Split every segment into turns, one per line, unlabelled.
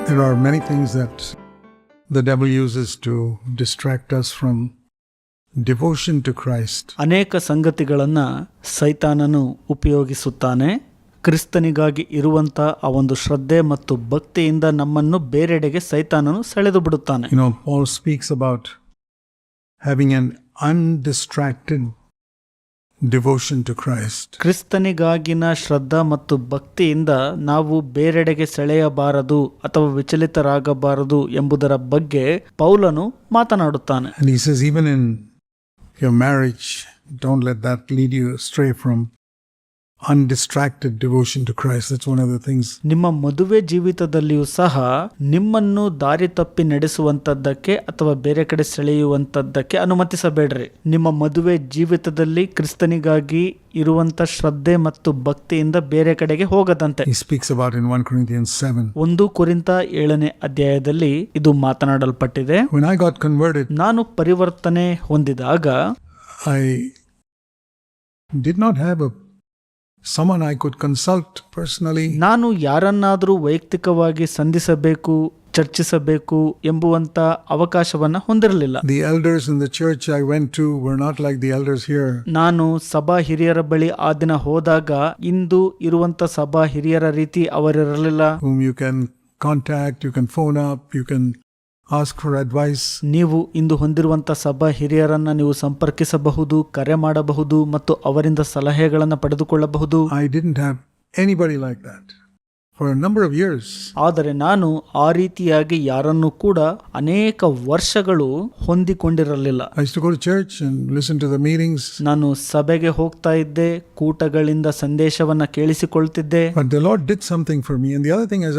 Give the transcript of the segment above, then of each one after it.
There are many things that the devil uses to distract us from devotion to Christ.
ಅನೇಕ ಸಂಗತಿಗಳನ್ನು ಸೈತಾನನು ಉಪಯೋಗಿಸುತ್ತಾನೆ. ಕ್ರಿಸ್ತನಿಗಾಗಿ ಇರುವಂತ ಆ ಒಂದು ಶ್ರದ್ಧೆ ಮತ್ತು ಭಕ್ತಿಯಿಂದ ನಮ್ಮನ್ನು ಬೇರೆಡೆಗೆ ಸೈತಾನನು ಸೆಳೆದು ಬಿಡುತ್ತಾನೆ.
Paul speaks about having an undistracted devotion to Christ.
ಕ್ರಿಸ್ತನಿಗಾಗಿನ ಶ್ರದ್ಧಾ ಮತ್ತು ಭಕ್ತಿಯಿಂದ ನಾವು ಬೇರೆಡೆಗೆ ಸೆಳೆಯಬಾರದು ಅಥವಾ ವಿಚಲಿತರಾಗಬಾರದು ಎಂಬುದರ ಬಗ್ಗೆ ಪೌಲನು ಮಾತನಾಡುತ್ತಾನೆ.
And he says, even in your marriage, don't let that lead you astray from undistracted devotion to Christ. That's one of the things.
ನಿಮ್ಮ ಮದುವೆ ಜೀವಿತದಲ್ಲಿಯೂ ಸಹ ನಿಮ್ಮನ್ನು ದಾರಿ ತಪ್ಪಿ ನಡೆಸುವಂತದ್ದಕ್ಕೆ ಅಥವಾ ಬೇರೆ ಕಡೆ ಸೆಳೆಯುವಂತದ್ದಕ್ಕೆ ಅನುಮತಿಸಬೇಡ್ರಿ. ನಿಮ್ಮ ಮದುವೆ ಜೀವಿತದಲ್ಲಿ ಕ್ರಿಸ್ತನಿಗಾಗಿ ಇರುವಂತ ಶ್ರದ್ಧೆ ಮತ್ತು ಭಕ್ತಿಯಿಂದ ಬೇರೆ ಕಡೆಗೆ ಹೋಗದಂತೆ.
He speaks about in 1 Corinthians 7.
1 ಕೊರಿಂಥ 7ನೇ ಅಧ್ಯಾಯದಲ್ಲಿ ಇದು ಮಾತನಾಡಲ್ಪಟ್ಟಿದೆ.
When I got converted,
ನಾನು ಪರಿವರ್ತನೆ ಹೊಂದಿದಾಗ
I did not have someone I could consult personally.
ನಾನು ಯಾರನ್ನಾದರೂ ವೈಯಕ್ತಿಕವಾಗಿ ಸಂಧಿಸಬೇಕು, ಚರ್ಚಿಸಬೇಕು ಎಂಬುವಂತ ಅವಕಾಶವನ್ನ ಹೊಂದಿರಲಿಲ್ಲ.
The elders in the church I went to were not like the elders here.
ನಾನು ಸಭಾ ಹಿರಿಯರ ಬಳಿ ಆ ದಿನ ಹೋದಾಗ ಇಂದು ಇರುವಂತ ಸಭಾ ಹಿರಿಯರ ರೀತಿ ಅವರಿರಲಿಲ್ಲ.
Whom you can contact, you can phone up, you can ask for advice.
ನೀವು ಇಂದು ಹೊಂದಿರುವಂತ ಸಭಾ ಹಿರಿಯರನ್ನ ನೀವು ಸಂಪರ್ಕಿಸಬಹುದು, ಕರೆ ಮಾಡಬಹುದು ಮತ್ತು ಅವರಿಂದ ಸಲಹೆಗಳನ್ನು ಪಡೆದುಕೊಳ್ಳಬಹುದು.
I didn't have anybody like that for a number of years.
ಆದರೆ ನಾನು ಆ ರೀತಿಯಾಗಿ ಯಾರನ್ನು ಕೂಡ ಅನೇಕ ವರ್ಷಗಳು ಹೊಂದಿಕೊಂಡಿರಲಿಲ್ಲ.
I used to go to church and listen to the meetings.
ನಾನು ಸಭೆಗೆ ಹೋಗ್ತಾ ಇದ್ದೆ, ಕೂಟಗಳಿಂದ ಸಂದೇಶವನ್ನ ಕೇಳಿಸಿಕೊಳ್ತಿದ್ದೆ.
But the Lord did something for me. And the other thing is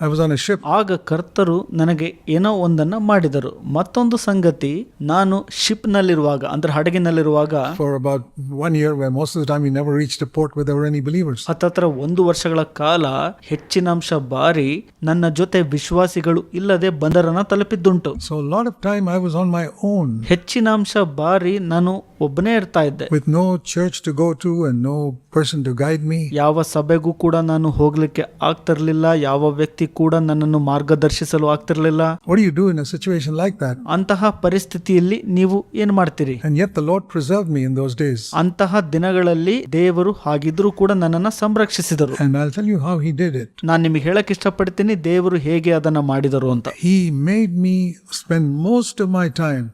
I was on a ship.
ಆಗ ಕರ್ತರು ನನಗೆ ಏನೋ ಒಂದನ್ನ ಮಾಡಿದರು. ಮತ್ತೊಂದು ಸಂಗತಿ, ನಾನು ಶಿಪ್ ನಲ್ಲಿರುವಾಗ ಅಂದ್ರೆ ಹಡಗಿನಲ್ಲಿರುವಾಗ
for about 1 year, where most of the time we never reached a port where there were any believers.
ಹತ್ತತ್ರ 1 ವರ್ಷಗಳ ಕಾಲ ಹೆಚ್ಚಿನಾಂಶ ಬಾರಿ ನನ್ನ ಜೊತೆ ವಿಶ್ವಾಸಿಗಳು ಇಲ್ಲದೆ ಬಂದರನ್ನ ತಲುಪಿದ್ದುಂಟು.
So a lot of time I was on my own.
ಹೆಚ್ಚಿನಾಂಶ ಬಾರಿ ನಾನು ಒಬ್ಬನೇ ಇರ್ತಾ ಇದ್ದೆ.
With no church to go to and no person to guide me.
ಯಾವ ಸಭೆಗೂ ಕೂಡ ನಾನು ಹೋಗ್ಲಿಕ್ಕೆ ಆಗ್ತಿರ್ಲಿಲ್ಲ, ಯಾವ ವ್ಯಕ್ತಿ ಕೂಡ ನನ್ನನ್ನು ಮಾರ್ಗದರ್ಶಿಸಲು ಆಗ್ತಿರ್ಲಿಲ್ಲ.
What do you do in a situation like that?
ಅಂತಹ ಪರಿಸ್ಥಿತಿಯಲ್ಲಿ ನೀವು ಏನ್ ಮಾಡ್ತೀರಿ?
And yet the Lord preserved me in those days.
ಅಂತಹ ದಿನಗಳಲ್ಲಿ ದೇವರು ಹಾಗಿದ್ರೂ ಕೂಡ ನನ್ನನ್ನ ಸಂರಕ್ಷಿಸಿದರು.
And I'll tell you how he did it.
ನಾನು ನಿಮಗೆ ಹೇಳಕ್ ಇಷ್ಟಪಡ್ತೀನಿ ದೇವರು ಹೇಗೆ ಅದನ್ನ ಮಾಡಿದರು ಅಂತ.
He made me spend most of my time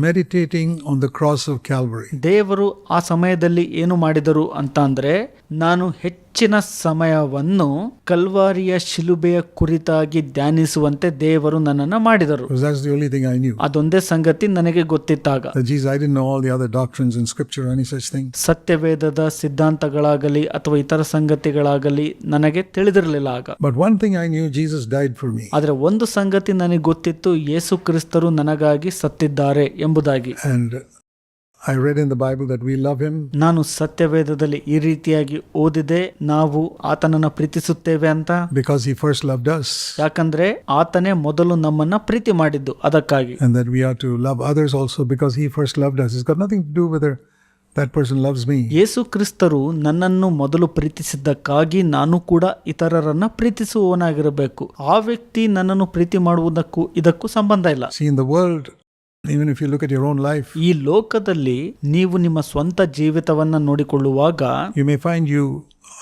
meditating on the cross of Calvary.
ದೇವರು ಆ ಸಮಯದಲ್ಲಿ ಏನು ಮಾಡಿದರು ಅಂತ ಅಂದ್ರೆ, ನಾನು ಹೆಚ್ಚಿನ ಸಮಯವನ್ನು ಕಲ್ವಾರಿಯ ಶಿಲುಬೆಯ ಕುರಿತಾಗಿ ಧ್ಯಾನಿಸುವಂತೆ ದೇವರು ನನ್ನನ್ನ ಮಾಡಿದರು.
That's the only thing I knew.
ಅದೊಂದೇ ಸಂಗತಿ ನನಗೆ ಗೊತ್ತಿತ್ತಾಗ.
Jesus, I didn't know all the other doctrines in scripture or any such thing.
ಸತ್ಯವೇದದ ಸಿದ್ಧಾಂತಗಳಾಗಲಿ ಅಥವಾ ಇತರ ಸಂಗತಿಗಳಾಗಲಿ ನನಗೆ ತಿಳಿದಿರಲಿಲ್ಲ ಆಗ.
But one thing I knew, Jesus died for me.
ಆದ್ರೆ ಒಂದು ಸಂಗತಿ ನನಗೆ ಗೊತ್ತಿತ್ತು, ಯೇಸು ಕ್ರಿಸ್ತರು ನನಗಾಗಿ ಸತ್ತಿದ್ದಾರೆ ಎಂಬುದಾಗಿ.
And I read in the Bible that we love him.
ನಾನು ಸತ್ಯವೇದದಲ್ಲಿ ಈ ರೀತಿಯಾಗಿ ಓದಿದೆ, ನಾವು ಆತನನ್ನ ಪ್ರೀತಿಸುತ್ತೇವೆ ಅಂತ.
Because he first loved us.
ಯಾಕಂದ್ರೆ ಆತನೇ ಮೊದಲು ನಮ್ಮನ್ನ ಪ್ರೀತಿ ಮಾಡಿದ್ದು, ಅದಕ್ಕಾಗಿ.
And that we are to love others also because he first loved us. It's got nothing to do whether that person loves me.
ಯೇಸು ಕ್ರಿಸ್ತರು ನನ್ನನ್ನು ಮೊದಲು ಪ್ರೀತಿಸಿದ್ದಕ್ಕಾಗಿ ನಾನು ಕೂಡ ಇತರರನ್ನ ಪ್ರೀತಿಸುವವನಾಗಿರಬೇಕು. ಆ ವ್ಯಕ್ತಿ ನನ್ನನ್ನು ಪ್ರೀತಿ ಮಾಡುವುದಕ್ಕೂ ಇದಕ್ಕೂ ಸಂಬಂಧ ಇಲ್ಲ.
See, in the world, even if you look at your own life,
ಈ ಲೋಕದಲ್ಲಿ ನೀವು ನಿಮ್ಮ ಸ್ವಂತ ಜೀವಿತವನ್ನ ನೋಡಿಕೊಳ್ಳುವಾಗ
you may find you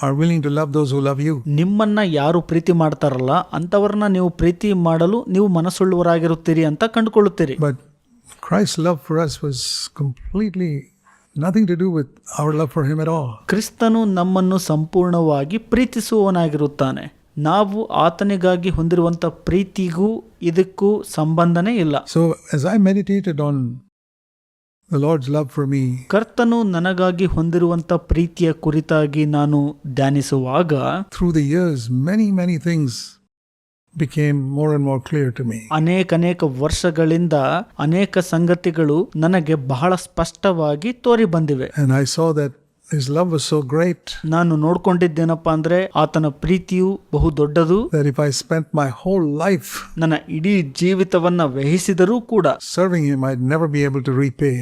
are willing to love those who love you.
ನಿಮ್ಮನ್ನ ಯಾರು ಪ್ರೀತಿ ಮಾಡ್ತಾರಲ್ಲ ಅಂತವರನ್ನ ನೀವು ಪ್ರೀತಿ ಮಾಡಲು ನೀವು ಮನಸ್ಸುಳ್ಳವರಾಗಿರುತ್ತೀರಿ ಅಂತ ಕಂಡುಕೊಳ್ಳುತ್ತೀರಿ.
But Christ's love for us was completely nothing to do with our love for him at all.
ಕ್ರಿಸ್ತನು ನಮ್ಮನ್ನು ಸಂಪೂರ್ಣವಾಗಿ ಪ್ರೀತಿಸುವವನಾಗಿರುತ್ತಾನೆ. ನಾವು ಆತನಿಗಾಗಿ ಹೊಂದಿರುವಂತ ಪ್ರೀತಿಗೂ ಇದಕ್ಕೂ ಸಂಬಂಧನೇ ಇಲ್ಲ.
So as I meditated on the Lord's love for me,
ಕರ್ತನು ನನಗಾಗಿ ಹೊಂದಿರುವಂತ ಪ್ರೀತಿಯ ಕುರಿತಾಗಿ ನಾನು ಧ್ಯಾನಿಸುವಾಗ
through the years many things became more and more clear to me.
ಅನೇಕ ವರ್ಷಗಳಿಂದ ಅನೇಕ ಸಂಗತಿಗಳು ನನಗೆ ಬಹಳ ಸ್ಪಷ್ಟವಾಗಿ ತೋರಿ ಬಂದಿವೆ.
And I saw that his love was so great.
ನಾನು ನೋಡ್ಕೊಂಡಿದ್ದೇನಪ್ಪ ಅಂದ್ರೆ ಆತನ ಪ್ರೀತಿಯು ಬಹು ದೊಡ್ಡದು.
That if I spent my whole life
ನನ್ನ ಇಡೀ ಜೀವಿತವನ್ನ ವ್ಯಯಿಸಿದರೂ ಕೂಡ
serving him, I'd never be able to repay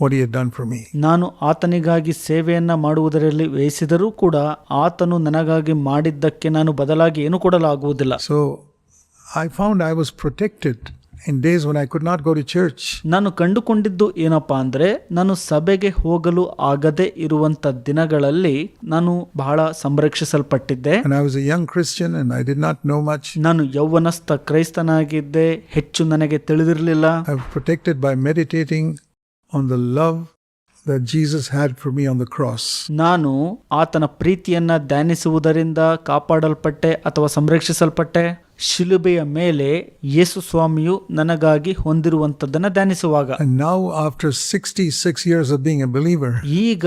what he had done for me.
ನಾನು ಆತನಿಗಾಗಿ ಸೇವೆಯನ್ನ ಮಾಡುವುದರಲ್ಲಿ ವ್ಯಯಿಸಿದರೂ ಕೂಡ ಆತನು ನನಗಾಗಿ ಮಾಡಿದ್ದಕ್ಕೆ ನಾನು ಬದಲಾಗಿ ಏನು ಕೊಡಲಾಗುವುದಿಲ್ಲ.
So I found I was protected in days when I could not go to church.
ನಾನು ಕಂಡುಕೊಂಡಿದ್ದು ಏನಪ್ಪಾ ಅಂದ್ರೆ, ನಾನು ಸಭೆಗೆ ಹೋಗಲು ಆಗದೆ ಇರುವಂತ ದಿನಗಳಲ್ಲಿ ನಾನು ಬಹಳ ಸಂರಕ್ಷಿಸಲ್ಪಟ್ಟಿದ್ದೆ.
And I was a young Christian and I did not know much.
ನಾನು ಯೌವನಸ್ಥ ಕ್ರೈಸ್ತನಾಗಿದ್ದೆ, ಹೆಚ್ಚು ನನಗೆ ತಿಳಿದಿರಲಿಲ್ಲ.
I was protected by meditating on the love that Jesus had for me on the cross.
ನಾನು ಆತನ ಪ್ರೀತಿಯನ್ನ ಧ್ಯಾನಿಸುವುದರಿಂದ ಕಾಪಾಡಲ್ಪಟ್ಟೆ ಅಥವಾ ಸಂರಕ್ಷಿಸಲ್ಪಟ್ಟೆ. ಶಿಲುಬೆಯ ಮೇಲೆ ಯೇಸು ಸ್ವಾಮಿಯು ನನಗಾಗಿ ಹೊಂದಿರುವಂತದ್ದನ್ನ ಧ್ಯಾನಿಸುವಾಗ.
And now after 66 years of being a believer,
ಈಗ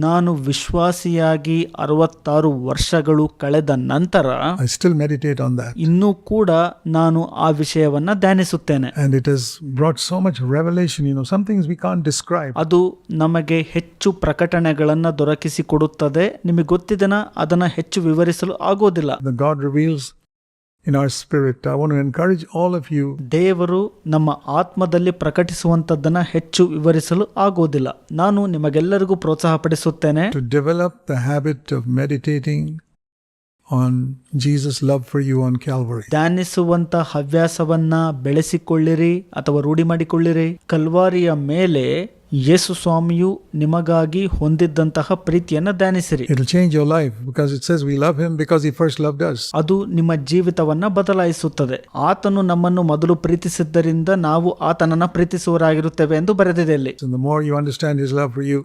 ನಾನು ವಿಶ್ವಾಸಿಯಾಗಿ 66 ವರ್ಷಗಳು ಕಳೆದ ನಂತರ
I still meditate on that.
ಇನ್ನೂ ಕೂಡ ನಾನು ಆ ವಿಷಯವನ್ನ ಧ್ಯಾನಿಸುತ್ತೇನೆ.
And it has brought so much revelation, some things we can't describe.
ಅದು ನಮಗೆ ಹೆಚ್ಚು ಪ್ರಕಟಣೆಗಳನ್ನ ದೊರಕಿಸಿಕೊಡುತ್ತದೆ. ನಿಮಗೆ ಗೊತ್ತಿದೆನಾ, ಅದನ್ನ ಹೆಚ್ಚು ವಿವರಿಸಲು ಆಗೋದಿಲ್ಲ.
The God reveals in our spirit. I want to encourage all of you.
ದೇವರು ನಮ್ಮ ಆತ್ಮದಲ್ಲಿ ಪ್ರಕಟಿಸುವಂತದ್ದನ್ನ ಹೆಚ್ಚು ವಿವರಿಸಲು ಆಗೋದಿಲ್ಲ. ನಾನು ನಿಮಗೆಲ್ಲರಿಗೂ ಪ್ರೋತ್ಸಾಹಪಡಿಸುತ್ತೇನೆ
To develop the habit of meditating on Jesus' love for you on Calvary.
ಧ್ಯಾನಿಸುವಂತ ಹವ್ಯಾಸವನ್ನ ಬೆಳೆಸಿಕೊಳ್ಳಿರಿ ಅಥವಾ ರೂಢಿ ಮಾಡಿಕೊಳ್ಳಿರಿ. ಕಲ್ವಾರಿಯ ಮೇಲೆ ಯೇಸು ಸ್ವಾಮಿಯು ನಿಮಗಾಗಿ ಹೊಂದಿದ್ದಂತಹ ಪ್ರೀತಿಯನ್ನ ಧ್ಯಾನಿಸಿರಿ.
It'll change your life because it says we love him because he first loved us.
ಅದು ನಿಮ್ಮ ಜೀವಿತವನ್ನ ಬದಲಾಯಿಸುತ್ತದೆ. ಆತನು ನಮ್ಮನ್ನು ಮೊದಲು ಪ್ರೀತಿಸಿದ್ದರಿಂದ ನಾವು ಆತನನ್ನ ಪ್ರೀತಿಸುವರಾಗಿರುತ್ತೇವೆ ಎಂದು ಬರೆದಿದೆ ಇಲ್ಲಿ.
And the more you understand his love for you,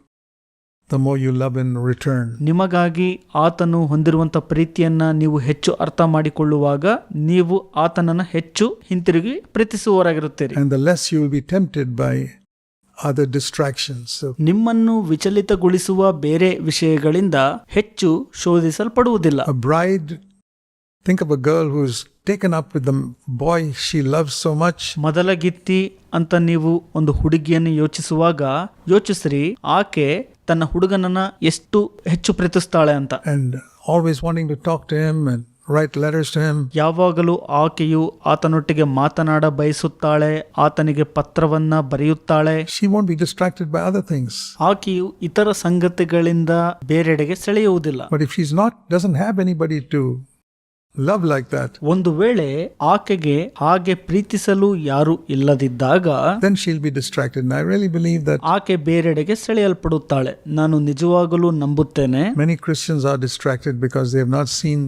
the more you love in return.
ನಿಮಗಾಗಿ ಆತನು ಹೊಂದಿರುವಂತ ಪ್ರೀತಿಯನ್ನ ನೀವು ಹೆಚ್ಚು ಅರ್ಥ ಮಾಡಿಕೊಳ್ಳುವಾಗ ನೀವು ಆತನನ್ನ ಹೆಚ್ಚು ಹಿಂತಿರುಗಿ ಪ್ರೀತಿಸುವವರಾಗಿರುತ್ತೀರಿ.
And the less you will be tempted by other distractions. So
ನಿಮ್ಮನ್ನು ವಿಚಲಿತಗೊಳಿಸುವ ಬೇರೆ ವಿಷಯಗಳಿಂದ ಹೆಚ್ಚು ಶೋಧಿಸಲ್ಪಡುವುದಿಲ್ಲ.
a bride, think of a girl who's taken up with the boy she loves so much.
ಮೊದಲಗಿತ್ತಿ ಅಂತ ನೀವು ಒಂದು ಹುಡುಗಿಯನ್ನು ಯೋಚಿಸುವಾಗ ಯೋಚಿಸ್ರಿ, ಆಕೆ ತನ್ನ ಹುಡುಗನನ್ನ ಎಷ್ಟು ಹೆಚ್ಚು ಪ್ರೀತಿಸ್ತಾಳೆ ಅಂತ.
And always wanting to talk to him and write letters to him.
ಯಾವಾಗಲೂ ಆಕೆಯು ಆತನೊಟ್ಟಿಗೆ ಮಾತನಾಡ ಬಯಸುತ್ತಾಳೆ, ಆತನಿಗೆ ಪತ್ರವನ್ನ ಬರೆಯುತ್ತಾಳೆ.
She won't be distracted by other things.
ಆಕೆಯು ಇತರ ಸಂಗತಿಗಳಿಂದ ಬೇರೆಡೆಗೆ ಸೆಳೆಯುವುದಿಲ್ಲ.
But if she's not, doesn't have anybody to love like that,
ಒಂದು ವೇಳೆ ಆಕೆಗೆ ಹಾಗೆ ಪ್ರೀತಿಸಲು ಯಾರು ಇಲ್ಲದಿದ್ದಾಗ
then she'll be distracted. And I really believe that
ಆಕೆ ಬೇರೆಡೆಗೆ ಸೆಳೆಯಲ್ಪಡುತ್ತಾಳೆ. ನಾನು ನಿಜವಾಗಲೂ ನಂಬುತ್ತೇನೆ,
many Christians are distracted because they have not seen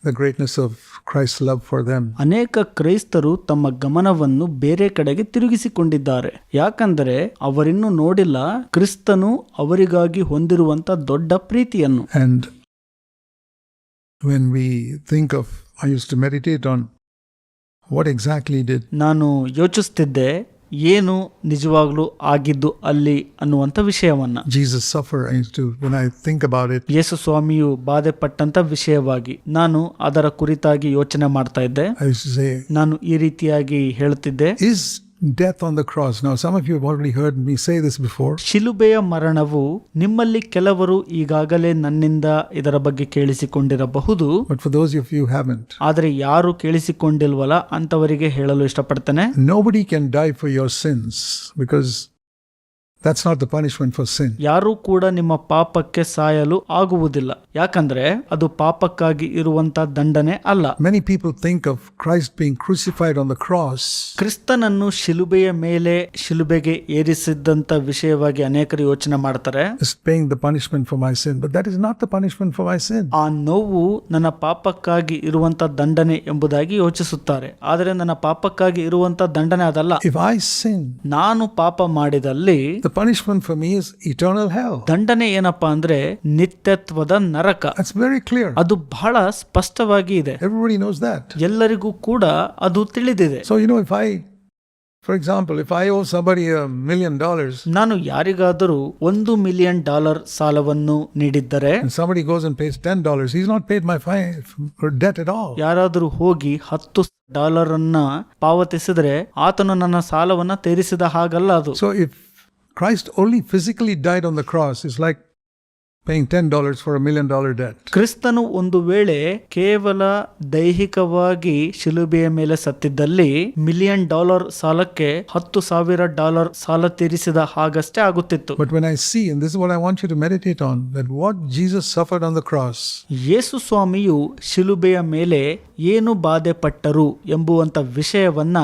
the greatness of Christ's love for them.
ಅನೇಕ ಕ್ರೈಸ್ತರು ತಮ್ಮ ಗಮನವನ್ನು ಬೇರೆ ಕಡೆಗೆ ತಿರುಗಿಸಿಕೊಂಡಿದ್ದಾರೆ. ಯಾಕಂದರೆ ಅವರಿನ್ನೂ ನೋಡಿಲ್ಲ ಕ್ರಿಸ್ತನು ಅವರಿಗಾಗಿ ಹೊಂದಿರುವಂತ ದೊಡ್ಡ ಪ್ರೀತಿಯನ್ನು.
And when we think of, I used to meditate on what exactly did
ನಾನು ಯೋಚಿಸ್ತಿದ್ದೆ ಏನು ನಿಜವಾಗ್ಲೂ ಆಗಿದ್ದು ಅಲ್ಲಿ ಅನ್ನುವಂಥ ವಿಷಯವನ್ನ.
Jesus suffer? I used to, when I think about it,
ಯೇಸು ಸ್ವಾಮಿಯು ಬಾಧೆ ಪಟ್ಟಂತ ವಿಷಯವಾಗಿ ನಾನು ಅದರ ಕುರಿತಾಗಿ ಯೋಚನೆ ಮಾಡ್ತಾ ಇದ್ದೆ.
I used to say,
ನಾನು ಈ ರೀತಿಯಾಗಿ ಹೇಳುತ್ತಿದ್ದೆ,
is death on the cross? Now some of you have already heard me say this before.
ಶಿಲುಬೆಯ ಮರಣವು ನಿಮ್ಮಲ್ಲಿ ಕೆಲವರು ಈಗಾಗಲೇ ನನ್ನಿಂದ ಇದರ ಬಗ್ಗೆ ಕೇಳಿಸಿಕೊಂಡಿರಬಹುದು.
But for those of you who haven't,
ಆದರೆ ಯಾರು ಕೇಳಿಸಿಕೊಂಡಿಲ್ವಲ್ಲ ಅಂತವರಿಗೆ ಹೇಳಲು ಇಷ್ಟಪಡ್ತೇನೆ.
nobody can die for your sins because that's not the punishment for sin.
ಯಾರೂ ಕೂಡ ನಿಮ್ಮ ಪಾಪಕ್ಕೆ ಸಾಯಲು ಆಗುವುದಿಲ್ಲ, ಯಾಕಂದ್ರೆ ಅದು ಪಾಪಕ್ಕಾಗಿ ಇರುವಂತ ದಂಡನೆ ಅಲ್ಲ.
Many people think of Christ being crucified on the cross
ಕ್ರಿಸ್ತನನ್ನು ಶಿಲುಬೆಯ ಮೇಲೆ ಶಿಲುಬೆಗೆ ಏರಿಸಿದ್ದಂತ ವಿಷಯವಾಗಿ ಅನೇಕರು ಯೋಚನೆ ಮಾಡ್ತಾರೆ.
as paying the punishment for my sin, but that is not the punishment for my sin.
ಆ ನೋವು ನನ್ನ ಪಾಪಕ್ಕಾಗಿ ಇರುವಂತ ದಂಡನೆ ಎಂಬುದಾಗಿ ಯೋಚಿಸುತ್ತಾರೆ. ಆದರೆ ನನ್ನ ಪಾಪಕ್ಕಾಗಿ ಇರುವಂತ ದಂಡನೆ ಅದಲ್ಲ.
If I sin,
ನಾನು ಪಾಪ ಮಾಡಿದಲ್ಲಿ
the punishment for me is eternal hell.
ದಂಡನೆ ಏನಪ್ಪಾ ಅಂದ್ರೆ ನಿತ್ಯತ್ವದ ನರಕ.
That's very clear.
ಅದು ಬಹಳ ಸ್ಪಷ್ಟವಾಗಿ ಇದೆ.
Everybody knows that.
ಎಲ್ಲರಿಗೂ ಕೂಡ ಅದು ತಿಳಿದಿದೆ.
So if I, for example, if I owe somebody $1 million
ನಾನು ಯಾರಿಗಾದರೂ $1 ಮಿಲಿಯನ್ ಸಾಲವನ್ನು ನೀಡಿದ್ದರೆ
and somebody goes and pays $10, he's not paid my fine or debt at all.
ಯಾರಾದರೂ ಹೋಗಿ $10 ಅನ್ನ ಪಾವತಿಸಿದ್ರೆ ಆತನು ನನ್ನ ಸಾಲವನ್ನ ತೀರಿಸಿದ ಹಾಗಲ್ಲ ಅದು.
So if Christ only physically died on the cross, it's like paying $10 for $1 million debt.
ಕ್ರಿಸ್ತನು ಒಂದು ವೇಳೆ ಕೇವಲ ದೈಹಿಕವಾಗಿ ಶಿಲುಬೆಯ ಮೇಲೆ ಸತ್ತಿದ್ದಲ್ಲಿ $1 ಮಿಲಿಯನ್ ಸಾಲಕ್ಕೆ $10,000 ಸಾಲ ತೀರಿಸಿದ ಹಾಗಷ್ಟೇ ಆಗುತ್ತಿತ್ತು.
But when I see, and this is what I want you to meditate on, that what Jesus suffered on the cross
ಯೇಸು ಸ್ವಾಮಿಯು ಶಿಲುಬೆಯ ಮೇಲೆ ಏನು ಬಾಧೆ ಪಟ್ಟರು ಎಂಬುವಂತ ವಿಷಯವನ್ನ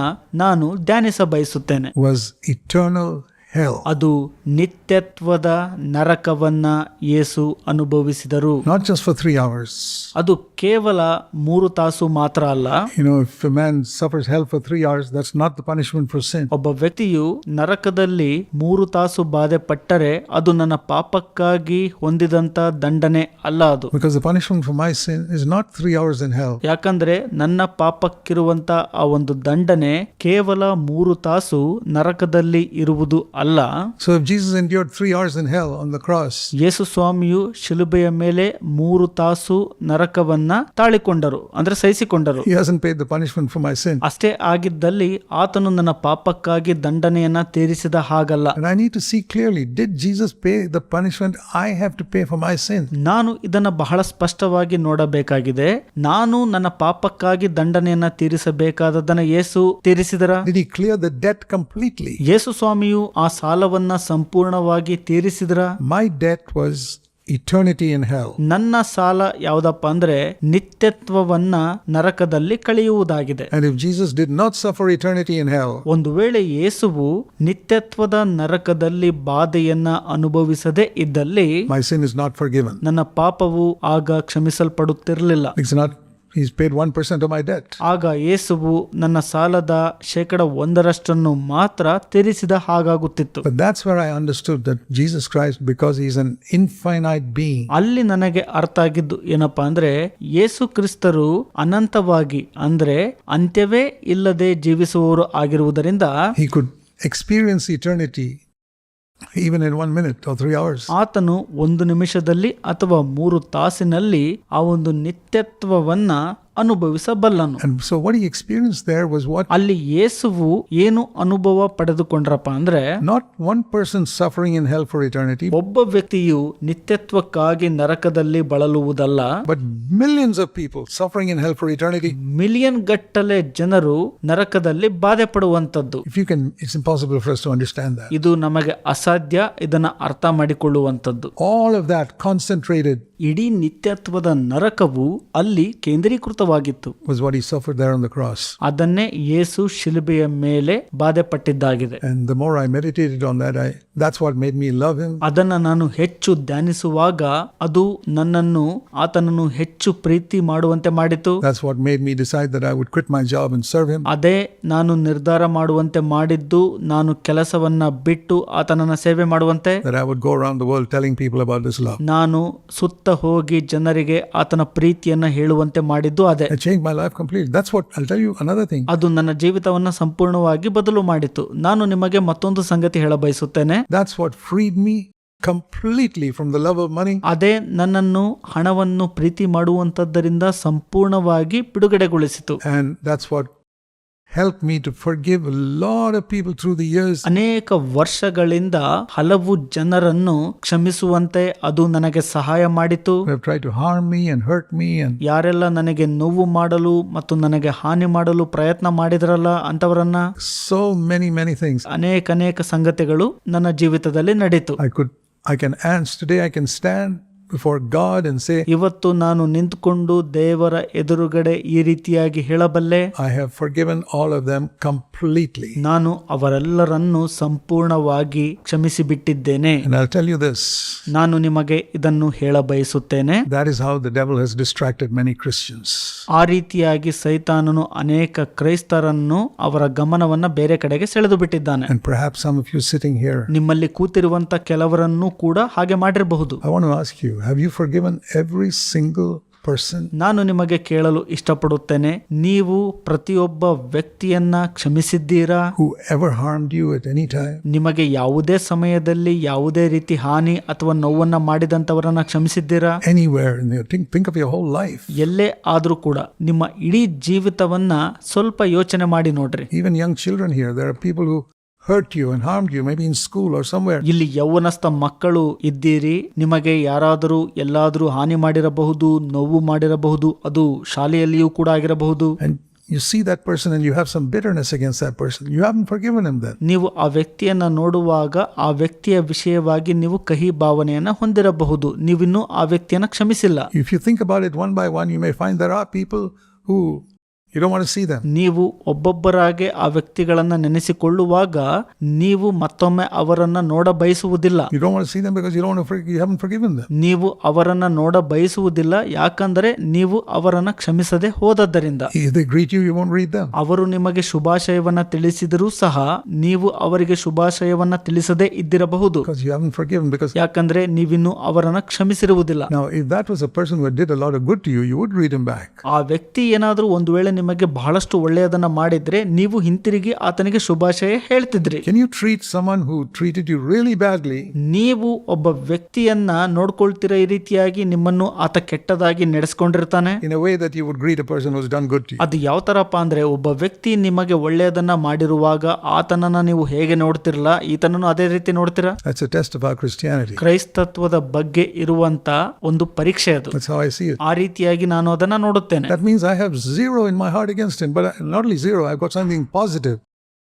ನಾನು ಧ್ಯಾನಿಸ ಬಯಸುತ್ತೇನೆ.
was eternal hell.
ಅದು ನಿತ್ಯತ್ವದ ನರಕವನ್ನ ಯೇಸು ಅನುಭವಿಸಿದರು.
Not just for 3 hours.
ಅದು ಕೇವಲ 3 ತಾಸು ಮಾತ್ರ ಅಲ್ಲ.
You know, if a man suffers hell for 3 hours, that's not the punishment for sin.
ಒಬ್ಬ ವ್ಯಕ್ತಿಯು ನರಕದಲ್ಲಿ 3 ತಾಸು ಬಾಧೆ ಪಟ್ಟರೆ ಅದು ನನ್ನ ಪಾಪಕ್ಕಾಗಿ ಹೊಂದಿದಂತ ದಂಡನೆ ಅಲ್ಲ ಅದು.
Because the punishment for my sin is not 3 hours in hell.
ಯಾಕಂದ್ರೆ ನನ್ನ ಪಾಪಕ್ಕಿರುವಂತ ಆ ಒಂದು ದಂಡನೆ ಕೇವಲ 3 ತಾಸು ನರಕದಲ್ಲಿ ಇರುವುದು ಅಲ್ಲ.
So if Jesus endured 3 hours in hell on the cross,
ಯೇಸು ಸ್ವಾಮಿಯು ಶಿಲುಬೆಯ ಮೇಲೆ 3 ತಾಸು ನರಕವನ್ನ ತಾಳಿಕೊಂಡರು, ಅಂದ್ರೆ ಸಹಿಸಿಕೊಂಡರು.
he hasn't paid the punishment for my sin.
ಅಷ್ಟೇ ಆಗಿದ್ದಲ್ಲಿ ಆತನು ನನ್ನ ಪಾಪಕ್ಕಾಗಿ ದಂಡನೆಯನ್ನ ತೀರಿಸಿದ ಹಾಗಲ್ಲ.
And I need to see clearly, did Jesus pay the punishment I have to pay for my sin?
ನಾನು ಇದನ್ನ ಬಹಳ ಸ್ಪಷ್ಟವಾಗಿ ನೋಡಬೇಕಾಗಿದೆ. ನಾನು ನನ್ನ ಪಾಪಕ್ಕಾಗಿ ದಂಡನೆಯನ್ನ ತೀರಿಸಬೇಕಾದದನ್ನ ಯೇಸು ತೀರಿಸಿದರ?
Did he clear the debt completely?
ಯೇಸು ಸ್ವಾಮಿಯು ಆ ಸಾಲವನ್ನ ಸಂಪೂರ್ಣವಾಗಿ ತೀರಿಸಿದ್ರ?
My debt was eternity in hell.
ನನ್ನ ಸಾಲ ಯಾವುದಪ್ಪ ಅಂದ್ರೆ ನಿತ್ಯತ್ವವನ್ನ ನರಕದಲ್ಲಿ ಕಳೆಯುವುದಾಗಿದೆ.
And if Jesus did not suffer eternity in hell,
ಒಂದು ವೇಳೆ ಯೇಸುವು ನಿತ್ಯತ್ವದ ನರಕದಲ್ಲಿ ಬಾಧೆಯನ್ನ ಅನುಭವಿಸದೇ ಇದ್ದಲ್ಲಿ
my sin is not forgiven.
ನನ್ನ ಪಾಪವು ಆಗ ಕ್ಷಮಿಸಲ್ಪಡುತ್ತಿರಲಿಲ್ಲ.
It's not. He's paid 1% of my debt.
ಆಗ ಯೇಸುವು ನನ್ನ ಸಾಲದ 1% ಮಾತ್ರ ತೀರಿಸಿದ ಹಾಗಾಗುತ್ತಿತ್ತು.
But that's where I understood that Jesus Christ, because he's an infinite being,
ಅಲ್ಲಿ ನನಗೆ ಅರ್ಥ ಆಗಿದ್ದು ಏನಪ್ಪಾ ಅಂದ್ರೆ ಯೇಸು ಕ್ರಿಸ್ತರು ಅನಂತವಾಗಿ ಅಂದ್ರೆ ಅಂತ್ಯವೇ ಇಲ್ಲದೆ ಜೀವಿಸುವವರು ಆಗಿರುವುದರಿಂದ
he could experience eternity even in 1 minute or 3 hours.
ಆತನು 1 ನಿಮಿಷದಲ್ಲಿ ಅಥವಾ 3 ತಾಸಿನಲ್ಲಿ ಆ ಒಂದು ನಿತ್ಯತ್ವವನ್ನ ಅನುಭವಿಸಬಲ್ಲನು.
And so what he experienced there was what?
ಅಲ್ಲಿ ಯೇಸುವು ಏನು ಅನುಭವ ಪಡೆದುಕೊಂಡ್ರಪ್ಪ ಅಂದ್ರೆ
Not one person suffering in hell for eternity,
ಒಬ್ಬ ವ್ಯಕ್ತಿಯು ನಿತ್ಯತ್ವಕ್ಕಾಗಿ ನರಕದಲ್ಲಿ ಬಳಲುವುದಲ್ಲ,
but millions of people suffering in hell for eternity.
Million ಗಟ್ಟಲೆ ಜನರು ನರಕದಲ್ಲಿ ಬಾಧೆ ಪಡುವಂತದ್ದು.
If you can, it's impossible for us to understand that.
ಇದು ನಮಗೆ ಅಸಾಧ್ಯ ಇದನ್ನ ಅರ್ಥ ಮಾಡಿಕೊಳ್ಳುವಂತದ್ದು.
All of that concentrated
ಇಡೀ ನಿತ್ಯತ್ವದ ನರಕವು ಅಲ್ಲಿ ಕೇಂದ್ರೀಕೃತವಾಗಿತ್ತು.
was what he suffered there on the cross.
ಅದನ್ನೇ ಯೇಸು ಶಿಲುಬೆಯ ಮೇಲೆ ಬಾಧೆ ಪಟ್ಟಿದ್ದಾಗಿದೆ.
And the more I meditated on that, that's what made me love him.
ಅದನ್ನ ನಾನು ಹೆಚ್ಚು ಧ್ಯಾನಿಸುವಾಗ ಅದು ನನ್ನನ್ನು ಆತನನ್ನು ಹೆಚ್ಚು ಪ್ರೀತಿ ಮಾಡುವಂತೆ ಮಾಡಿತು.
That's what made me decide that I would quit my job and serve him.
ಅದೇ ನಾನು ನಿರ್ಧಾರ ಮಾಡುವಂತೆ ಮಾಡಿದ್ದು, ನಾನು ಕೆಲಸವನ್ನ ಬಿಟ್ಟು ಆತನನ್ನ ಸೇವೆ ಮಾಡುವಂತೆ.
That I would go around the world telling people about this love.
ನಾನು ಸುತ್ತ ಹೋಗಿ ಜನರಿಗೆ ಆತನ ಪ್ರೀತಿಯನ್ನ ಹೇಳುವಂತೆ ಮಾಡಿದ್ದು ಅದೇ.
It changed my life completely. That's what I'll tell you another thing.
ಅದು ನನ್ನ ಜೀವಿತವನ್ನ ಸಂಪೂರ್ಣವಾಗಿ ಬದಲು ಮಾಡಿತು. ನಾನು ನಿಮಗೆ ಮತ್ತೊಂದು ಸಂಗತಿ ಹೇಳ ಬಯಸುತ್ತೇನೆ.
That's what freed me completely from the love of money.
ಅದೇ ನನ್ನನ್ನು ಹಣವನ್ನು ಪ್ರೀತಿ ಮಾಡುವಂತದ್ದರಿಂದ ಸಂಪೂರ್ಣವಾಗಿ ಬಿಡುಗಡೆಗೊಳಿಸಿತು.
And that's what helped me to forgive a lot of people through the years.
ಅನೇಕ ವರ್ಷಗಳಿಂದ ಹಲವು ಜನರನ್ನು ಕ್ಷಮಿಸುವಂತೆ ಅದು ನನಗೆ ಸಹಾಯ ಮಾಡಿತು.
Who have tried to harm me and hurt me and
ಯಾರೆಲ್ಲ ನನಗೆ ನೋವು ಮಾಡಲು ಮತ್ತು ನನಗೆ ಹಾನಿ ಮಾಡಲು ಪ್ರಯತ್ನ ಮಾಡಿದ್ರಲ್ಲ ಅಂತವರನ್ನ,
so many things.
ಅನೇಕ ಸಂಗತಿಗಳು ನನ್ನ ಜೀವಿತದಲ್ಲಿ ನಡೀತು.
I can answer today. I can stand before God and say,
ಇವತ್ತು ನಾನು ನಿಂತುಕೊಂಡು ದೇವರ ಎದುರುಗಡೆ ಈ ರೀತಿಯಾಗಿ ಹೇಳಬಲ್ಲೆ,
I have forgiven all of them completely.
ನಾನು ಅವರೆಲ್ಲರನ್ನು ಸಂಪೂರ್ಣವಾಗಿ ಕ್ಷಮಿಸಿ ಬಿಟ್ಟಿದ್ದೇನೆ.
And I'll tell you this.
ನಾನು ನಿಮಗೆ ಇದನ್ನು ಹೇಳ ಬಯಸುತ್ತೇನೆ.
That is how the devil has distracted many Christians.
ಆ ರೀತಿಯಾಗಿ ಸೈತಾನನು ಅನೇಕ ಕ್ರೈಸ್ತರನ್ನು ಅವರ ಗಮನವನ್ನ ಬೇರೆ ಕಡೆಗೆ ಸೆಳೆದು ಬಿಟ್ಟಿದ್ದಾನೆ.
And perhaps some of you sitting here,
ನಿಮ್ಮಲ್ಲಿ ಕೂತಿರುವಂತ ಕೆಲವರನ್ನು ಕೂಡ ಹಾಗೆ ಮಾಡಿರಬಹುದು.
I want to ask you, have you forgiven every single person?
ನಾನು ನಿಮಗೆ ಕೇಳಲು ಇಷ್ಟಪಡುತ್ತೇನೆ, ನೀವು ಪ್ರತಿಯೊಬ್ಬ ವ್ಯಕ್ತಿಯನ್ನ ಕ್ಷಮಿಸಿದ್ದೀರಾ?
Who ever harmed you at any time?
ನಿಮಗೆ ಯಾವುದೇ ಸಮಯದಲ್ಲಿ ಯಾವುದೇ ರೀತಿ ಹಾನಿ ಅಥವಾ ನೋವನ್ನ ಮಾಡಿದಂತವರನ್ನ ಕ್ಷಮಿಸಿದ್ದೀರಾ?
Anywhere in there. Think of your whole life.
ಎಲ್ಲೇ ಆದ್ರೂ ಕೂಡ ನಿಮ್ಮ ಇಡೀ ಜೀವಿತವನ್ನ ಸ್ವಲ್ಪ ಯೋಚನೆ ಮಾಡಿ ನೋಡ್ರಿ.
Even young children here, there are people who hurt you and harmed you, maybe in school or somewhere.
ಇಲ್ಲಿ ಯೌವನಸ್ಥ ಮಕ್ಕಳು ಇದ್ದೀರಿ, ನಿಮಗೆ ಯಾರಾದರೂ ಎಲ್ಲಾದರೂ ಹಾನಿ ಮಾಡಿರಬಹುದು, ನೋವು ಮಾಡಿರಬಹುದು, ಅದು ಶಾಲೆಯಲ್ಲಿಯೂ ಕೂಡ ಆಗಿರಬಹುದು.
And you see that person and you have some bitterness against that person. You haven't forgiven him then.
ನೀವು ಆ ವ್ಯಕ್ತಿಯನ್ನ ನೋಡುವಾಗ ಆ ವ್ಯಕ್ತಿಯ ವಿಷಯವಾಗಿ ನೀವು ಕಹಿ ಭಾವನೆಯನ್ನ ಹೊಂದಿರಬಹುದು, ನೀವಿನ್ನೂ ಆ ವ್ಯಕ್ತಿಯನ್ನ ಕ್ಷಮಿಸಿಲ್ಲ.
If you think about it one by one, you may find there are people who you don't want to see them.
ನೀವು ಒಬ್ಬೊಬ್ಬರಾಗೆ ಆ ವ್ಯಕ್ತಿಗಳನ್ನ ನೆನೆಸಿಕೊಳ್ಳುವಾಗ ನೀವು ಮತ್ತೊಮ್ಮೆ ಅವರನ್ನ ನೋಡ ಬಯಸುವುದಿಲ್ಲ.
You don't want to see them because you don't want to you haven't forgiven them.
ನೀವು ಅವರನ್ನ ನೋಡ ಬಯಸುವುದಿಲ್ಲ, ಯಾಕಂದರೆ ನೀವು ಅವರನ್ನ ಕ್ಷಮಿಸದೆ ಹೋದದ್ದರಿಂದ.
If they greet you, you won't greet them.
ಅವರು ನಿಮಗೆ ಶುಭಾಶಯವನ್ನ ತಿಳಿಸಿದರೂ ಸಹ ನೀವು ಅವರಿಗೆ ಶುಭಾಶಯವನ್ನ ತಿಳಿಸದೆ ಇದ್ದಿರಬಹುದು,
Because you haven't forgiven, because
ಯಾಕಂದ್ರೆ ನೀವಿನ್ನು ಅವರನ್ನ ಕ್ಷಮಿಸಿರುವುದಿಲ್ಲ.
now if that was a person who did a lot of good to you, you would greet him back.
ಆ ವ್ಯಕ್ತಿ ಏನಾದ್ರೂ ಒಂದು ವೇಳೆ ನಿಮಗೆ ಬಹಳಷ್ಟು ಒಳ್ಳೆಯದನ್ನ ಮಾಡಿದ್ರೆ ನೀವು ಹಿಂತಿರುಗಿ ಆತನಿಗೆ ಶುಭಾಶಯ ಹೇಳ್ತಿದ್ರಿ.
Can you treat someone who treated you really badly
ನೀವು ಒಬ್ಬ ವ್ಯಕ್ತಿಯನ್ನ ನೋಡ್ಕೊಳ್ತಿರೋ ಈ ರೀತಿಯಾಗಿ ನಿಮ್ಮನ್ನು ಆತ ಕೆಟ್ಟದಾಗಿ ನಡೆಸ್ಕೊಂಡಿರ್ತಾನೆ,
in a way that you would greet a person who's done good to you?
ಅದು ಯಾವ ತರಪ್ಪ ಅಂದ್ರೆ ಒಬ್ಬ ವ್ಯಕ್ತಿ ನಿಮಗೆ ಒಳ್ಳೆಯದನ್ನ ಮಾಡಿರುವಾಗ ಆತನನ್ನ ನೀವು ಹೇಗೆ ನೋಡ್ತಿರಲ್ಲ, ಈತನನ್ನು ಅದೇ ರೀತಿ ನೋಡ್ತೀರಾ?
That's a test of our Christianity.
ಕ್ರೈಸ್ತತ್ವದ ಬಗ್ಗೆ ಇರುವಂತ ಒಂದು ಪರೀಕ್ಷೆ ಅದು.
That's how I see it.
ಆ ರೀತಿಯಾಗಿ ನಾನು ಅದನ್ನ ನೋಡುತ್ತೇನೆ.
That means I have zero in my heart against him, but not only zero, I've got something positive.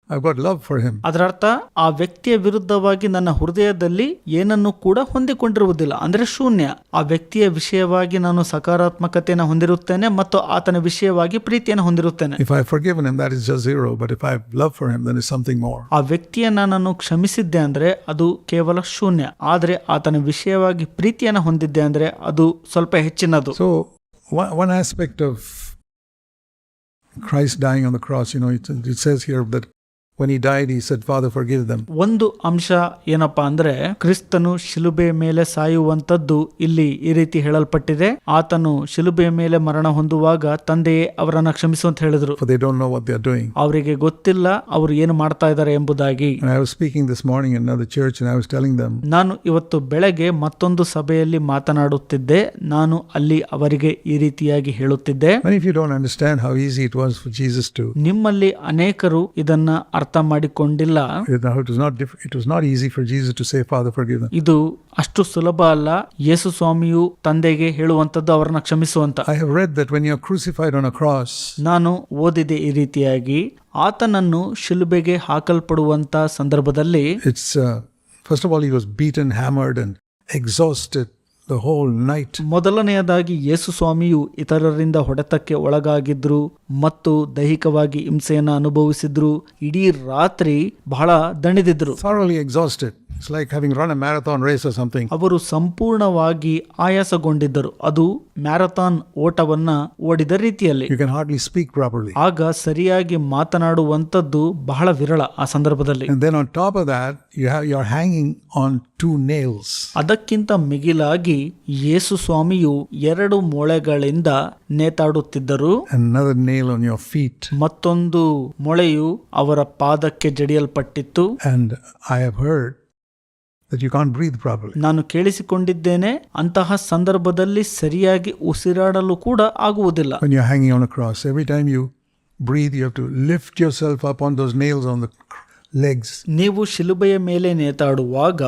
I've got love for him.
ಅದರರ್ಥ ಆ ವ್ಯಕ್ತಿಯ ವಿರುದ್ಧವಾಗಿ ನನ್ನ ಹೃದಯದಲ್ಲಿ ಏನನ್ನು ಕೂಡ ಹೊಂದಿಕೊಂಡಿರುವುದಿಲ್ಲ, ಅಂದ್ರೆ ಶೂನ್ಯ. ಆ ವ್ಯಕ್ತಿಯ ವಿಷಯವಾಗಿ ನಾನು ಸಕಾರಾತ್ಮಕತೆಯನ್ನು ಹೊಂದಿರುತ್ತೇನೆ ಮತ್ತು ಆತನ ವಿಷಯವಾಗಿ ಪ್ರೀತಿಯನ್ನು ಹೊಂದಿರುತ್ತೇನೆ.
If I've forgiven him, that is just zero, but if I have love for him, then it's something more.
ಆ ವ್ಯಕ್ತಿಯನ್ನ ನಾನು ಕ್ಷಮಿಸಿದ್ದೆ ಅಂದ್ರೆ ಅದು ಕೇವಲ ಶೂನ್ಯ, ಆದ್ರೆ ಆತನ ವಿಷಯವಾಗಿ ಪ್ರೀತಿಯನ್ನು ಹೊಂದಿದ್ದೆ ಅಂದ್ರೆ ಅದು ಸ್ವಲ್ಪ ಹೆಚ್ಚಿನದು.
So one aspect of Christ dying on the cross, it says here that when he died, he said, Father, forgive them.
ಒಂದು ಅಂಶ ಏನಪ್ಪಾ ಅಂದ್ರೆ ಕ್ರಿಸ್ತನು ಶಿಲುಬೆ ಮೇಲೆ ಸಾಯುವಂತದ್ದು ಇಲ್ಲಿ ಈ ರೀತಿ ಹೇಳಲ್ಪಟ್ಟಿದೆ. ಆತನು ಶಿಲುಬೆಯ ಮೇಲೆ ಮರಣ ಹೊಂದುವಾಗ ತಂದೆಯೇ ಅವರನ್ನ ಕ್ಷಮಿಸು ಅಂತ ಹೇಳಿದ್ರು.
For they don't know what they are doing.
ಅವರಿಗೆ ಗೊತ್ತಿಲ್ಲ ಅವರು ಏನು ಮಾಡ್ತಾ ಇದ್ದಾರೆ ಎಂಬುದಾಗಿ.
And I was speaking this morning in another church and I was telling them,
ನಾನು ಇವತ್ತು ಬೆಳಗ್ಗೆ ಮತ್ತೊಂದು ಸಭೆಯಲ್ಲಿ ಮಾತನಾಡುತ್ತಿದ್ದೆ. ನಾನು ಅಲ್ಲಿ ಅವರಿಗೆ ಈ ರೀತಿಯಾಗಿ ಹೇಳುತ್ತಿದ್ದೆ,
many of you don't understand how easy it was for Jesus to.
ನಿಮ್ಮಲ್ಲಿ ಅನೇಕರು ಇದನ್ನ ಅರ್ಥ ಮಾಡಿಕೊಂಡಿಲ್ಲ.
It was not easy for Jesus to say, Father, forgive them.
ಇದು ಅಷ್ಟು ಸುಲಭ ಅಲ್ಲ ಯೇಸು ಸ್ವಾಮಿಯು ತಂದೆಗೆ ಹೇಳುವಂತದ್ದು ಅವರನ್ನ ಕ್ಷಮಿಸುವಂತ.
I have read that when you are crucified on a cross,
ನಾನು ಓದಿದೆ ಈ ರೀತಿಯಾಗಿ, ಆತನನ್ನು ಶಿಲುಬೆಗೆ ಹಾಕಲ್ಪಡುವಂತ ಸಂದರ್ಭದಲ್ಲಿ
it's first of all he was beaten, hammered and exhausted the whole night.
ಮೊದಲನೆಯದಾಗಿ ಯೇಸು ಸ್ವಾಮಿಯು ಇತರರಿಂದ ಹೊಡೆತಕ್ಕೆ ಒಳಗಾಗಿದ್ರು ಮತ್ತು ದೈಹಿಕವಾಗಿ ಹಿಂಸೆಯನ್ನು ಅನುಭವಿಸಿದ್ರು. ಇಡೀ ರಾತ್ರಿ ಬಹಳ ದಣಿದಿದ್ರು,
thoroughly exhausted. It's like having run a marathon race or something.
ಅವರು ಸಂಪೂರ್ಣವಾಗಿ ಆಯಾಸಗೊಂಡಿದ್ದರು, ಅದು ಮ್ಯಾರಥಾನ್ ಓಟವನ್ನ ಓಡಿದ ರೀತಿಯಲ್ಲಿ.
You can hardly speak properly.
ಆಗ ಸರಿಯಾಗಿ ಮಾತನಾಡುವಂತದ್ದು ಬಹಳ ವಿರಳ ಆ ಸಂದರ್ಭದಲ್ಲಿ.
And then on top of that, you're hanging on 2 nails.
ಅದಕ್ಕಿಂತ ಮಿಗಿಲಾಗಿ ಯೇಸು ಸ್ವಾಮಿಯು 2 ಮೊಳೆಗಳಿಂದ ನೇತಾಡುತ್ತಿದ್ದರು.
Another nail on your feet.
ಮತ್ತೊಂದು ಮೊಳೆಯು ಅವರ ಪಾದಕ್ಕೆ ಜಡಿಯಲ್ಪಟ್ಟಿತ್ತು.
And I have heard that you can't breathe properly.
ನಾನು ಕೇಳಿಸಿಕೊಂಡಿದ್ದೇನೆ, ಅಂತಹ ಸಂದರ್ಭದಲ್ಲಿ ಸರಿಯಾಗಿ ಉಸಿರಾಡಲು ಕೂಡ ಆಗುವುದಿಲ್ಲ.
When you're hanging on a cross, every time you breathe, you have to lift yourself up on those nails on the legs.
ನೀವು ಶಿಲುಬೆಯ ಮೇಲೆ ನೇತಾಡುವಾಗ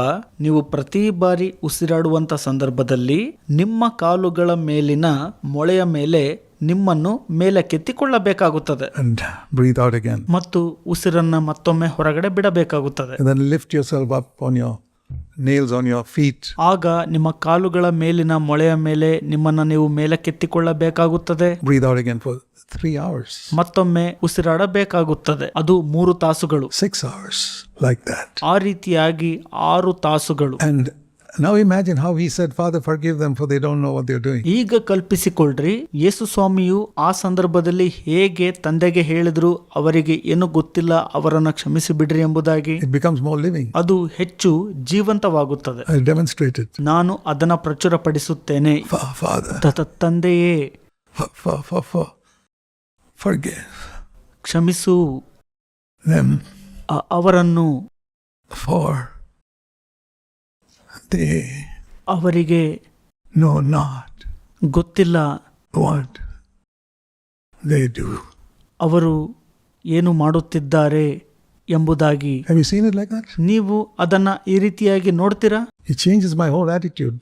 ನೀವು ಪ್ರತಿ ಬಾರಿ ಉಸಿರಾಡುವಂತ ಸಂದರ್ಭದಲ್ಲಿ ನಿಮ್ಮ ಕಾಲುಗಳ ಮೇಲಿನ ಮೊಳೆಯ ಮೇಲೆ ನಿಮ್ಮನ್ನು ಮೇಲಕ್ಕೆತ್ತಿಕೊಳ್ಳಬೇಕಾಗುತ್ತದೆ.
And breathe out again.
ಮತ್ತು ಉಸಿರನ್ನ ಮತ್ತೊಮ್ಮೆ ಹೊರಗಡೆ ಬಿಡಬೇಕಾಗುತ್ತದೆ.
And then lift yourself up on your nails on your feet.
ಆಗ ನಿಮ್ಮ ಕಾಲುಗಳ ಮೇಲಿನ ಮೊಳೆಯ ಮೇಲೆ ನಿಮ್ಮನ್ನ ನೀವು ಮೇಲಕ್ಕೆತ್ತಿಕೊಳ್ಳಬೇಕಾಗುತ್ತದೆ.
Breathe out again for 3 hours.
ಮತ್ತೊಮ್ಮೆ ಉಸಿರಾಡಬೇಕಾಗುತ್ತದೆ, ಅದು 3 ತಾಸುಗಳು.
6 hours like that.
ಆ ರೀತಿಯಾಗಿ 6 ತಾಸುಗಳು.
And now imagine how he said, Father, forgive them for they don't know what they're doing.
ಈಗ ಕಲ್ಪಿಸಿಕೊಳ್ಳ್ರಿ, ಯೇಸು ಸ್ವಾಮಿಯು ಆ ಸಂದರ್ಭದಲ್ಲಿ ಹೇಗೆ ತಂದೆಗೆ ಹೇಳಿದ್ರು, ಅವರಿಗೆ ಏನು ಗೊತ್ತಿಲ್ಲ, ಅವರನ್ನ ಕ್ಷಮಿಸಿ ಬಿಡ್ರಿ ಎಂಬುದಾಗಿ.
It becomes more living.
ಅದು ಹೆಚ್ಚು ಜೀವಂತವಾಗುತ್ತದೆ.
I demonstrated.
ನಾನು ಅದನ್ನ ಪ್ರಚುರಪಡಿಸುತ್ತೇನೆ.
Father,
ತಂದೆಯೇ,
forgive
ಕ್ಷಮಿಸು
them
ಅವರನ್ನು,
for they
ಅವರಿಗೆ
know not
ಗೊತ್ತಿಲ್ಲ
what they do.
ಅವರು ಏನು ಮಾಡುತ್ತಿದ್ದಾರೆ ಎಂಬುದಾಗಿ.
Have you seen it like that?
ನೀವು ಅದನ್ನ ಈ ರೀತಿಯಾಗಿ ನೋಡ್ತೀರಾ?
It changes my whole attitude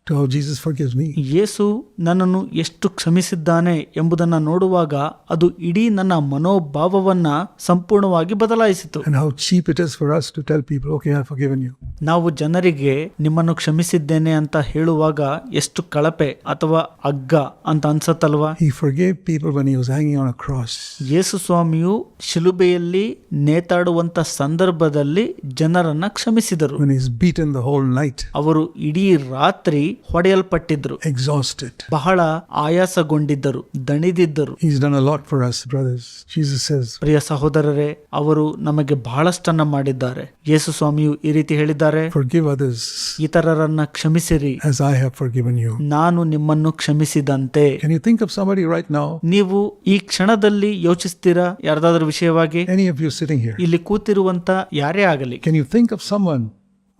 to how Jesus forgives me.
ಯೇಸು ನನ್ನನ್ನು ಎಷ್ಟು ಕ್ಷಮಿಸಿದ್ದಾನೆ ಎಂಬುದನ್ನು ನೋಡುವಾಗ ಅದು ಇಡೀ ನನ್ನ ಮನೋಭಾವವನ್ನ ಸಂಪೂರ್ಣವಾಗಿ ಬದಲಾಯಿಸಿತು.
And how cheap it is for us to tell people, okay, I've forgiven you.
ನಾವು ಜನರಿಗೆ ನಿಮ್ಮನ್ನು ಕ್ಷಮಿಸಿದ್ದೇನೆ ಅಂತ ಹೇಳುವಾಗ ಎಷ್ಟು ಕಳಪೆ ಅಥವಾ ಅಗ್ಗ ಅಂತ ಅನ್ಸತ್ತಲ್ವಾ?
He forgave people when he was hanging on a cross.
ಯೇಸು ಸ್ವಾಮಿಯು ಶಿಲುಬೆಯಲ್ಲಿ ನೇತಾಡುವಂತ ಸಂದರ್ಭದಲ್ಲಿ ಜನರನ್ನ ಕ್ಷಮಿಸಿದರು.
When he's beaten the whole night,
ಅವರು ಇಡೀ ರಾತ್ರಿ ಹೊಡೆಯಲ್ಪಟ್ಟಿದ್ರು,
exhausted.
ಬಹಳ ಆಯಾಸಗೊಂಡಿದ್ದರು, ದಣಿದಿದ್ದರು.
He's done a lot for us, brothers. Jesus says,
ಪ್ರಿಯ ಸಹೋದರರೇ, ಅವರು ನಮಗೆ ಬಹಳಷ್ಟನ್ನ ಮಾಡಿದ್ದಾರೆ. ಯೇಸು ಸ್ವಾಮಿಯು ಈ ರೀತಿ ಹೇಳಿದ್ದಾರೆ,
forgive others
ಇತರರನ್ನ ಕ್ಷಮಿಸಿರಿ
as I have forgiven you.
ನಾನು ನಿಮ್ಮನ್ನು ಕ್ಷಮಿಸಿದಂತೆ.
Can you think of somebody right now?
ನೀವು ಈ ಕ್ಷಣದಲ್ಲಿ ಯೋಚಿಸ್ತೀರಾ ಯಾರ್ದಾದ್ರೂ ವಿಷಯವಾಗಿ?
Any of you sitting here?
ಇಲ್ಲಿ ಕೂತಿರುವಂತ ಯಾರೇ ಆಗಲಿ,
Can you think of someone,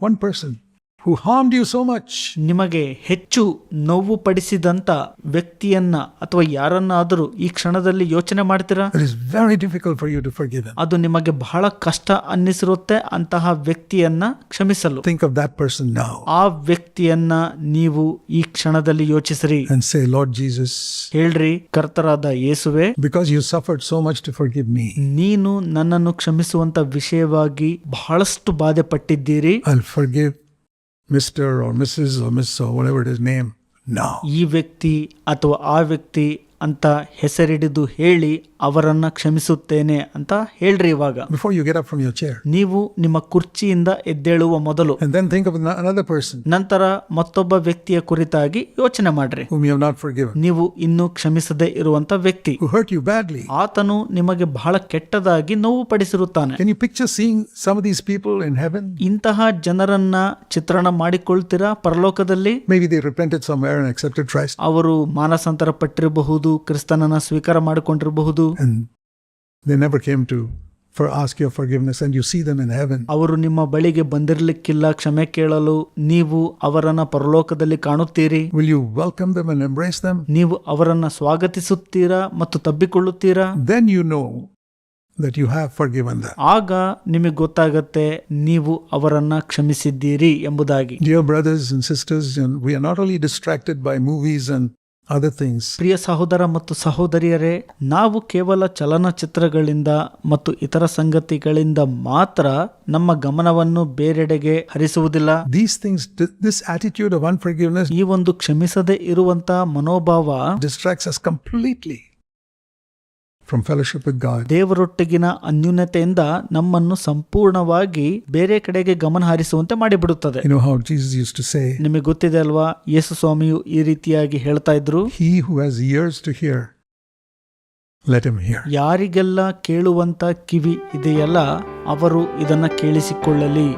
one person, who harmed you so much?
ನಿಮಗೆ ಹೆಚ್ಚು ನೋವು ಪಡಿಸಿದಂತ ವ್ಯಕ್ತಿಯನ್ನ ಅಥವಾ ಯಾರನ್ನಾದರೂ ಈ ಕ್ಷಣದಲ್ಲಿ ಯೋಚನೆ ಮಾಡ್ತೀರಾ?
It is very difficult for you to forgive him.
ಅದು ನಿಮಗೆ ಬಹಳ ಕಷ್ಟ ಅನ್ನಿಸಿರುತ್ತೆ ಅಂತಹ ವ್ಯಕ್ತಿಯನ್ನ ಕ್ಷಮಿಸಲು.
Think of that person now
ಆ ವ್ಯಕ್ತಿಯನ್ನ ನೀವು ಈ ಕ್ಷಣದಲ್ಲಿ ಯೋಚಿಸ್ರಿ.
and say, Lord Jesus,
ಹೇಳ್ರಿ, ಕರ್ತರಾದ ಯೇಸುವೆ,
because you suffered so much to forgive me,
ನೀನು ನನ್ನನ್ನು ಕ್ಷಮಿಸುವಂತ ವಿಷಯವಾಗಿ ಬಹಳಷ್ಟು ಬಾಧೆ ಪಟ್ಟಿದ್ದೀರಿ.
I'll forgive Mr. or Mrs. or Miss or whatever it is name now.
ಈ ವ್ಯಕ್ತಿ ಅಥವಾ ಆ ವ್ಯಕ್ತಿ ಅಂತ ಹೆಸರಿಡಿದು ಹೇಳಿ ಅವರನ್ನ ಕ್ಷಮಿಸುತ್ತೇನೆ ಅಂತ ಹೇಳ್ರಿ. ಇವಾಗ
Before you get up from your chair.
ನೀವು ನಿಮ್ಮ ಕುರ್ಚಿಯಿಂದ ಎದ್ದೇಳುವ ಮೊದಲು,
And then think of another person
ನಂತರ ಮತ್ತೊಬ್ಬ ವ್ಯಕ್ತಿಯ ಕುರಿತಾಗಿ ಯೋಚನೆ ಮಾಡ್ರಿ.
whom you have not forgiven,
ನೀವು ಇನ್ನೂ ಕ್ಷಮಿಸದೇ ಇರುವಂತ ವ್ಯಕ್ತಿ,
who hurt you badly.
ಆತನು ನಿಮಗೆ ಬಹಳ ಕೆಟ್ಟದಾಗಿ ನೋವು ಪಡಿಸಿರುತ್ತಾನೆ.
Can you picture seeing some of these people in heaven?
ಇಂತಹ ಜನರನ್ನ ಚಿತ್ರಣ ಮಾಡಿಕೊಳ್ತೀರಾ ಪರಲೋಕದಲ್ಲಿ?
Maybe they repented somewhere and accepted Christ.
ಅವರು ಮಾನಸಾಂತರ ಪಟ್ಟಿರಬಹುದು, ಕ್ರಿಸ್ತನನ್ನ ಸ್ವೀಕಾರ ಮಾಡಿಕೊಂಡಿರಬಹುದು,
And they never came to ask your forgiveness, and you see them in heaven.
ಅವರು ನಿಮ್ಮ ಬಳಿಗೆ ಬಂದಿರಲಿಕ್ಕಿಲ್ಲ ಕ್ಷಮೆ ಕೇಳಲು. ನೀವು ಅವರನ್ನ ಪರಲೋಕದಲ್ಲಿ ಕಾಣುತ್ತೀರಿ.
Will you welcome them and embrace them?
ನೀವು ಅವರನ್ನ ಸ್ವಾಗತಿಸುತ್ತೀರಾ ಮತ್ತು ತಬ್ಬಿಕೊಳ್ಳುತ್ತೀರಾ?
Then you know that you have forgiven them.
ಆಗ ನಿಮಗೆ ಗೊತ್ತಾಗತ್ತೆ ನೀವು ಅವರನ್ನ ಕ್ಷಮಿಸಿದ್ದೀರಿ ಎಂಬುದಾಗಿ.
Dear brothers and sisters, we are not only distracted by movies and other things.
ಪ್ರಿಯ ಸಹೋದರ ಮತ್ತು ಸಹೋದರಿಯರೇ, ನಾವು ಕೇವಲ ಚಲನಚಿತ್ರಗಳಿಂದ ಮತ್ತು ಇತರ ಸಂಗತಿಗಳಿಂದ ಮಾತ್ರ ನಮ್ಮ ಗಮನವನ್ನು ಬೇರೆಡೆಗೆ ಹರಿಸುವುದಿಲ್ಲ.
These things, this attitude of unforgiveness
ಈ ಒಂದು ಕ್ಷಮಿಸದೆ ಇರುವಂತ ಮನೋಭಾವ
distracts us completely from fellowship with God.
ದೇವರೊಟ್ಟಿಗಿನ ಅನ್ಯೂನ್ಯತೆಯಿಂದ ನಮ್ಮನ್ನು ಸಂಪೂರ್ಣವಾಗಿ ಬೇರೆ ಕಡೆಗೆ ಗಮನ ಹರಿಸುವಂತೆ ಮಾಡಿಬಿಡುತ್ತದೆ.
You know how Jesus used to say,
ನಿಮಗೆ ಗೊತ್ತಿದೆ ಅಲ್ವಾ, ಯೇಸು ಸ್ವಾಮಿಯು ಈ ರೀತಿಯಾಗಿ ಹೇಳ್ತಾ ಇದ್ರು,
He who has ears to hear, let him hear.
ಯಾರಿಗೆಲ್ಲ ಕೇಳುವಂತ ಕಿವಿ ಇದೆಯಲ್ಲ ಅವರು ಇದನ್ನ ಕೇಳಿಸಿಕೊಳ್ಳಲಿ.